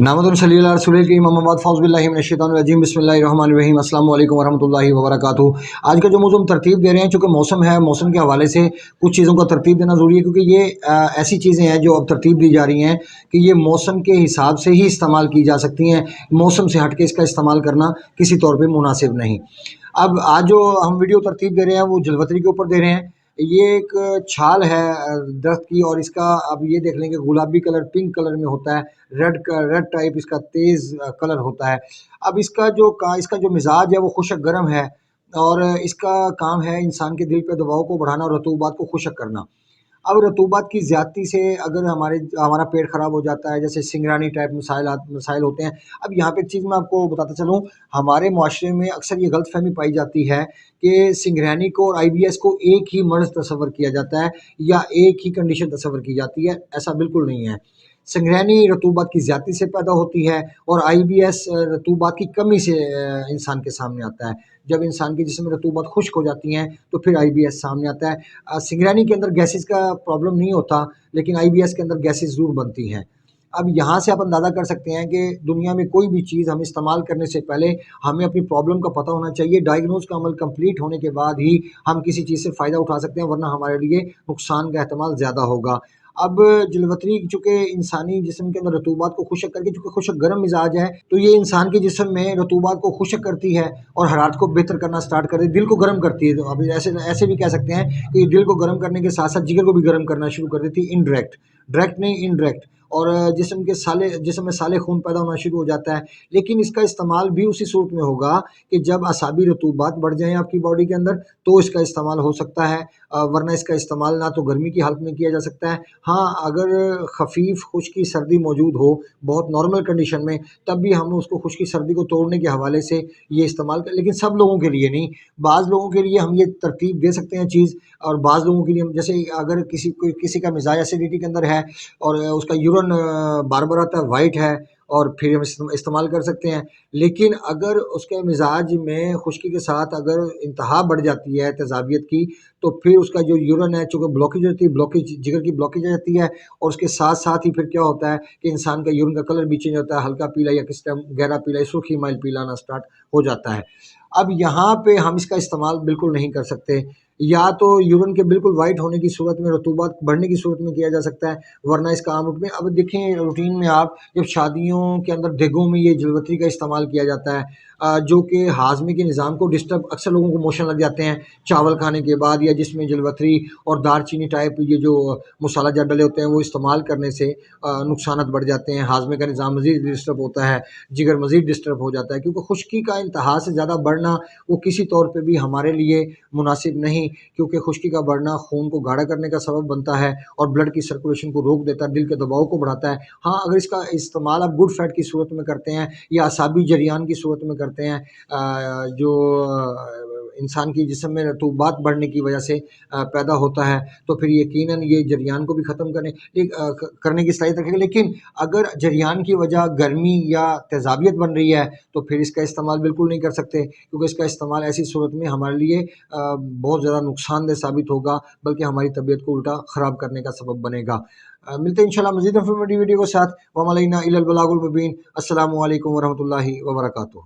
नामदुन सल्लल्लाहु अलैहि वसल्लम की मोहम्मद फ़ौज़ बिल्लाहि मिनश शैतानिर रजीम बिस्मिल्लाहिर्रहमानिर्रहीम अस्सलामु अलैकुम वरहमतुल्लाहि वबरकातुहू। आज का जो मौजूद हम तरतीब दे रहे हैं, चूँकि मौसम है, मौसम के हवाले से कुछ चीज़ों का तरतीब देना ज़रूरी है, क्योंकि ये ऐसी चीज़ें हैं जो अब तरतीब दी जा रही हैं कि ये मौसम के हिसाब से ही इस्तेमाल की जा सकती हैं। मौसम से हट के इसका इस्तेमाल करना किसी तौर पर मुनासिब नहीं। अब आज जो हम वीडियो तरतीब दे रहे हैं वो जलवतरी के ऊपर दे रहे हैं। ये एक छाल है दरख्त की, और इसका अब ये देख लेंगे गुलाबी कलर पिंक कलर में होता है, रेड टाइप इसका तेज़ कलर होता है। अब इसका जो मिजाज है वो खुशक गर्म है, और इसका काम है इंसान के दिल पे दबाव को बढ़ाना और रतूबात को खुशक करना। अब रतूबात की ज़्यादती से अगर हमारा पेट ख़राब हो जाता है, जैसे सिंगरानी टाइप मसाइल होते हैं। अब यहाँ पे एक चीज़ मैं आपको बताता चलूँ, हमारे मुआशरे में अक्सर ये गलतफ़हमी पाई जाती है कि सिंगरेनी को और आईबीएस को एक ही मर्ज़ तस्वर किया जाता है या एक ही कंडीशन तस्वर की जाती है। ऐसा बिल्कुल नहीं है। सिंगरेनी रतूबात की ज़्यादती से पैदा होती है, और आईबीएस रतूबात की कमी से इंसान के सामने आता है। जब इंसान के जिस्म में रतूबत खुश्क हो जाती हैं तो फिर आईबीएस सामने आता है। सिंगरेनी के अंदर गैसेस का प्रॉब्लम नहीं होता, लेकिन आईबीएस के अंदर गैसेस ज़रूर बनती हैं। अब यहाँ से आप अंदाज़ा कर सकते हैं कि दुनिया में कोई भी चीज़ हम इस्तेमाल करने से पहले हमें अपनी प्रॉब्लम का पता होना चाहिए। डायग्नोज़ का अमल कंप्लीट होने के बाद ही हम किसी चीज़ से फ़ायदा उठा सकते हैं, वरना हमारे लिए नुकसान का एहतमाल ज़्यादा होगा। अब जलवतरी चूँकि इंसानी जिस्म के अंदर रतूबात को खुशक करके, चूँकि खुशक गर्म मिजाज है, तो ये इंसान के जिस्म में रतूबात को खुशक करती है और हरारत को बेहतर करना स्टार्ट कर देती है, दिल को गर्म करती है। तो अब ऐसे भी कह सकते हैं कि दिल को गर्म करने के साथ साथ जिगर को भी गर्म करना शुरू कर देती है, इनडायरेक्ट, डायरेक्ट नहीं इनडायरेक्ट। और जिस्म में साले खून पैदा होना शुरू हो जाता है। लेकिन इसका इस्तेमाल भी उसी सूरत में होगा कि जब असाबी रतूबात बढ़ जाएँ आपकी बॉडी के अंदर, तो इसका इस्तेमाल हो सकता है, वरना इसका इस्तेमाल ना तो गर्मी की हालत में किया जा सकता है। हाँ, अगर खफ़ीफ़ खुश्की सर्दी मौजूद हो बहुत नॉर्मल कंडीशन में, तब भी हम उसको खुश्की सर्दी को तोड़ने के हवाले से ये इस्तेमाल कर, लेकिन सब लोगों के लिए नहीं। बाज़ लोगों के लिए हम ये तरतीब दे सकते हैं चीज़, और बाज़ लोगों के लिए हम, जैसे अगर किसी का मिज़ाज एसिडिटी के अंदर है और उसका यूरिन बार-बार आता है, वाइट है, और फिर हम इस्तेमाल कर सकते हैं। लेकिन अगर उसके मिजाज में खुश्की के साथ अगर इंतहा बढ़ जाती है तेज़ाबियत की, तो फिर उसका जो यूरिन है, चूँकि ब्लॉकेज होती है, जिगर की ब्लॉकेज आ जाती है, और उसके साथ-साथ ही फिर क्या होता है कि इंसान का यूरिन का कलर भी चेंज होता है, हल्का पीला या किसी टाइम गहरा पीला, सुर्खी माइल पीला आना स्टार्ट हो जाता है। अब यहाँ पे हम इसका इस्तेमाल बिल्कुल नहीं कर सकते। या तो यूरिन के बिल्कुल वाइट होने की सूरत में, रतूबत बढ़ने की सूरत में किया जा सकता है, वरना इसका आम रूप में। अब देखें रूटीन में आप जब शादियों के अंदर देगों में ये जलवतरी का इस्तेमाल किया जाता है, जो कि हाज़मे के निज़ाम को डिस्टर्ब, अक्सर लोगों को मोशन लग जाते हैं चावल खाने के बाद, या जिसमें जलवतरी और दारचीनी टाइप ये जो मसाला जात डले होते हैं वो इस्तेमाल करने से नुकसानात बढ़ जाते हैं, हाज़मे का निज़ाम मज़ीद डिस्टर्ब होता है, जिगर मज़ीद डिस्टर्ब हो जाता है। क्योंकि खुश्की का इंतहा से ज़्यादा बढ़ना वो किसी तौर पे भी हमारे लिए मुनासिब नहीं, क्योंकि खुश्की का बढ़ना खून को गाढ़ा करने का सबब बनता है और ब्लड की सर्कुलेशन को रोक देता है, दिल के दबाव को बढ़ाता है। हाँ, अगर इसका इस्तेमाल आप गुड फैट की सूरत में करते हैं या असाबी जरियान की सूरत में करते हैं, जो इंसान की जिस्म में रतूबात बढ़ने की वजह से पैदा होता है, तो फिर यकीनन ये जरियान को भी ख़त्म करने की सलाहियत रखेगा। लेकिन अगर जरियान की वजह गर्मी या तेज़ाबियत बन रही है, तो फिर इसका इस्तेमाल बिल्कुल नहीं कर सकते, क्योंकि इसका इस्तेमाल ऐसी सूरत में हमारे लिए बहुत ज़्यादा नुकसानदेह साबित होगा, बल्कि हमारी तबीयत को उल्टा ख़राब करने का सबब बनेगा। मिलते हैं इंशाल्लाह मज़ीद इन्फॉर्मेटिव वीडियो के साथ। वमा अलैना इल्लल बलागुल मुबीन। अस्सलामु अलैकुम वरहमतुल्लाहि वबरकातुहू।